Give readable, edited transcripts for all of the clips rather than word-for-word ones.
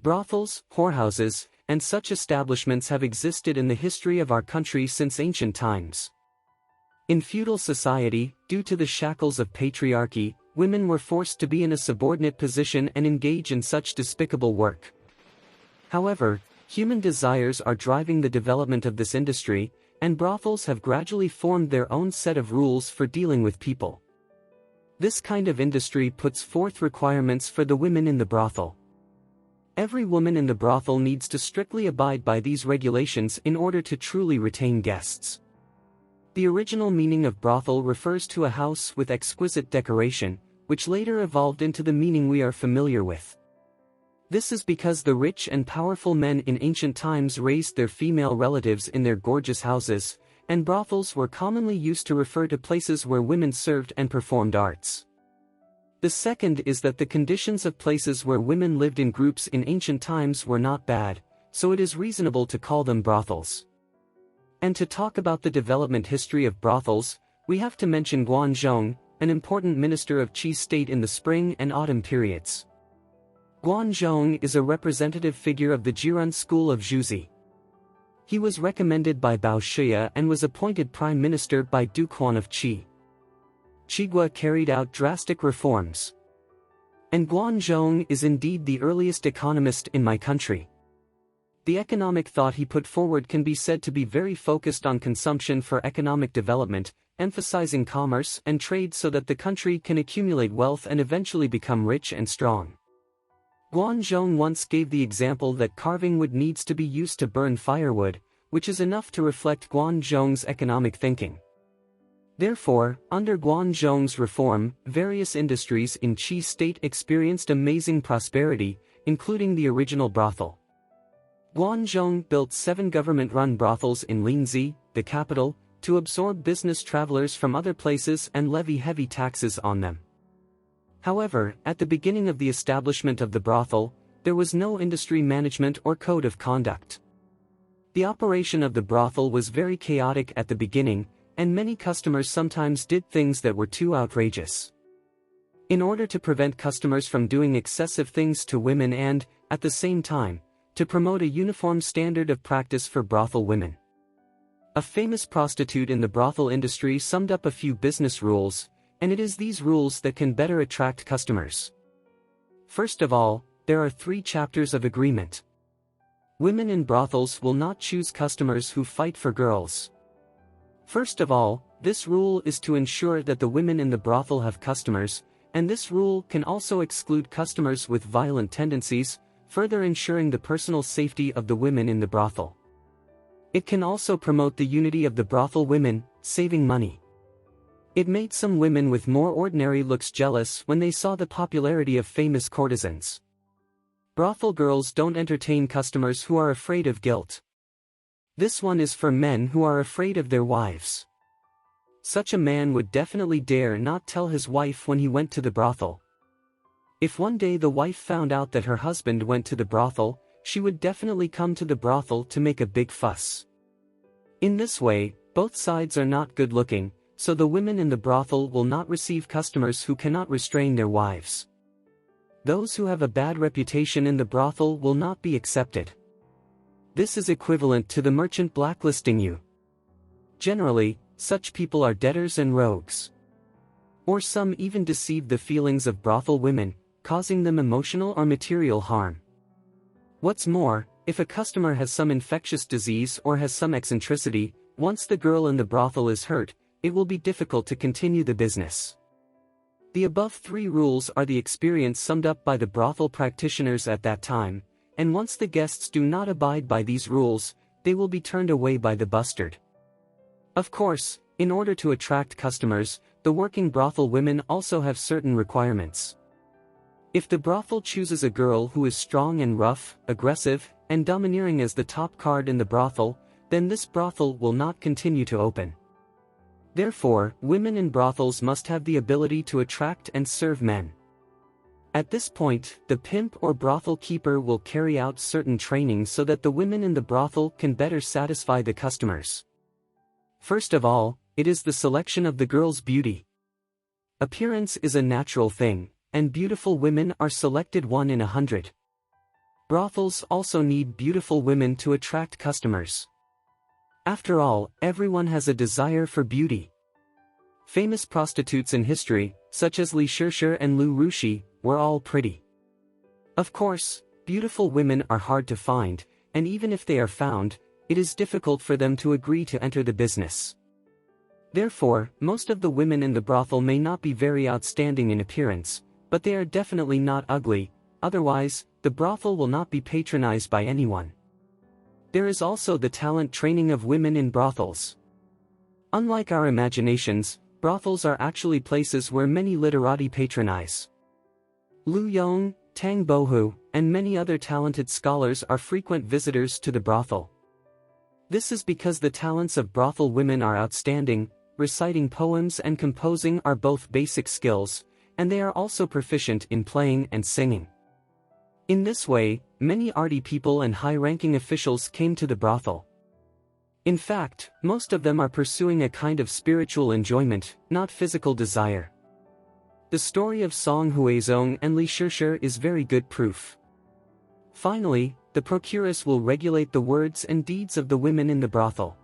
Brothels, whorehouses, and such establishments have existed in the history of our country since ancient times. In feudal society, due to the shackles of patriarchy, women were forced to be in a subordinate position and engage in such despicable work. However, human desires are driving the development of this industry, and brothels have gradually formed their own set of rules for dealing with people. This kind of industry puts forth requirements for the women in the brothel. Every woman in the brothel needs to strictly abide by these regulations in order to truly retain guests. The original meaning of brothel refers to a house with exquisite decoration, which later evolved into the meaning we are familiar with. This is because the rich and powerful men in ancient times raised their female relatives in their gorgeous houses, and brothels were commonly used to refer to places where women served and performed arts. The second is that the conditions of places where women lived in groups in ancient times were not bad, so it is reasonable to call them brothels. And to talk about the development history of brothels, we have to mention Guanzhong, an important minister of Qi state in the spring and autumn periods. Guanzhong is a representative figure of the Jiren school of Zhuzi. He was recommended by Bao Shiya and was appointed prime minister by Duke Huan of Qi. Qigua carried out drastic reforms. And Guanzhong is indeed the earliest economist in my country. The economic thought he put forward can be said to be very focused on consumption for economic development, emphasizing commerce and trade so that the country can accumulate wealth and eventually become rich and strong. Guanzhong once gave the example that carving wood needs to be used to burn firewood, which is enough to reflect Guanzhong's economic thinking. Therefore, under Guanzhong's reform, various industries in Qi state experienced amazing prosperity, including the original brothel. Guanzhong built 7 government-run brothels in Linzi, the capital, to absorb business travelers from other places and levy heavy taxes on them. However, at the beginning of the establishment of the brothel, there was no industry management or code of conduct. The operation of the brothel was very chaotic at the beginning, and many customers sometimes did things that were too outrageous. In order to prevent customers from doing excessive things to women and, at the same time, to promote a uniform standard of practice for brothel women, a famous prostitute in the brothel industry summed up a few business rules, and it is these rules that can better attract customers. First of all, there are 3 chapters of agreement. Women in brothels will not choose customers who fight for girls. First of all, this rule is to ensure that the women in the brothel have customers, and this rule can also exclude customers with violent tendencies, further ensuring the personal safety of the women in the brothel. It can also promote the unity of the brothel women, saving money. It made some women with more ordinary looks jealous when they saw the popularity of famous courtesans. Brothel girls don't entertain customers who are afraid of guilt. This one is for men who are afraid of their wives. Such a man would definitely dare not tell his wife when he went to the brothel. If one day the wife found out that her husband went to the brothel, she would definitely come to the brothel to make a big fuss. In this way, both sides are not good looking, so the women in the brothel will not receive customers who cannot restrain their wives. Those who have a bad reputation in the brothel will not be accepted. This is equivalent to the merchant blacklisting you. Generally, such people are debtors and rogues. Or some even deceive the feelings of brothel women, causing them emotional or material harm. What's more, if a customer has some infectious disease or has some eccentricity, once the girl in the brothel is hurt, it will be difficult to continue the business. The above 3 rules are the experience summed up by the brothel practitioners at that time, and once the guests do not abide by these rules, they will be turned away by the bustard. Of course, in order to attract customers, the working brothel women also have certain requirements. If the brothel chooses a girl who is strong and rough, aggressive, and domineering as the top card in the brothel, then this brothel will not continue to open. Therefore, women in brothels must have the ability to attract and serve men. At this point, the pimp or brothel keeper will carry out certain training so that the women in the brothel can better satisfy the customers. First of all, it is the selection of the girl's beauty. Appearance is a natural thing, and beautiful women are selected 1 in 100. brothels also need beautiful women to attract customers. After all, everyone has a desire for beauty. Famous prostitutes in history, such as Li Shirshir and Lu Rushi, were all pretty. Of course, beautiful women are hard to find, and even if they are found, it is difficult for them to agree to enter the business. Therefore, most of the women in the brothel may not be very outstanding in appearance, but they are definitely not ugly, otherwise, the brothel will not be patronized by anyone. There is also the talent training of women in brothels. Unlike our imaginations, brothels are actually places where many literati patronize. Lu Yong, Tang Bohu, and many other talented scholars are frequent visitors to the brothel. This is because the talents of brothel women are outstanding. Reciting poems and composing are both basic skills, and they are also proficient in playing and singing. In this way, many arty people and high-ranking officials came to the brothel. In fact, most of them are pursuing a kind of spiritual enjoyment, not physical desire. The story of Song Huizong and Li Shirshir is very good proof. Finally, the procuress will regulate the words and deeds of the women in the brothel.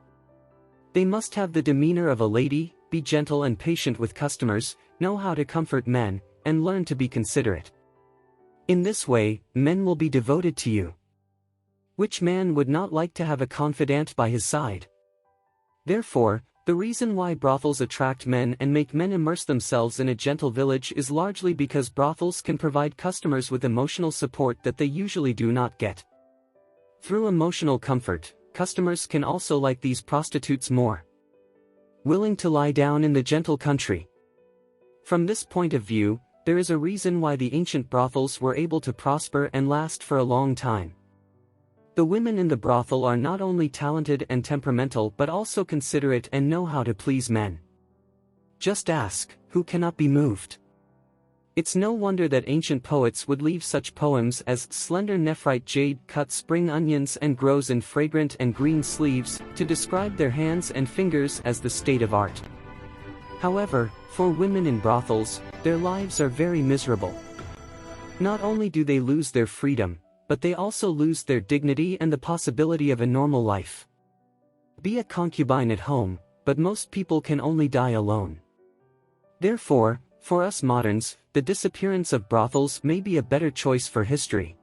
They must have the demeanor of a lady, be gentle and patient with customers, know how to comfort men, and learn to be considerate. In this way, men will be devoted to you. Which man would not like to have a confidant by his side? Therefore, the reason why brothels attract men and make men immerse themselves in a gentle village is largely because brothels can provide customers with emotional support that they usually do not get. Through emotional comfort, customers can also like these prostitutes more. Willing to lie down in the gentle country. From this point of view, there is a reason why the ancient brothels were able to prosper and last for a long time. The women in the brothel are not only talented and temperamental but also considerate and know how to please men. Just ask, who cannot be moved? It's no wonder that ancient poets would leave such poems as slender nephrite jade cuts spring onions and grows in fragrant and green sleeves to describe their hands and fingers as the state of art. However, for women in brothels, their lives are very miserable. Not only do they lose their freedom, but they also lose their dignity and the possibility of a normal life. Be a concubine at home, but most people can only die alone. Therefore, for us moderns, the disappearance of brothels may be a better choice for history.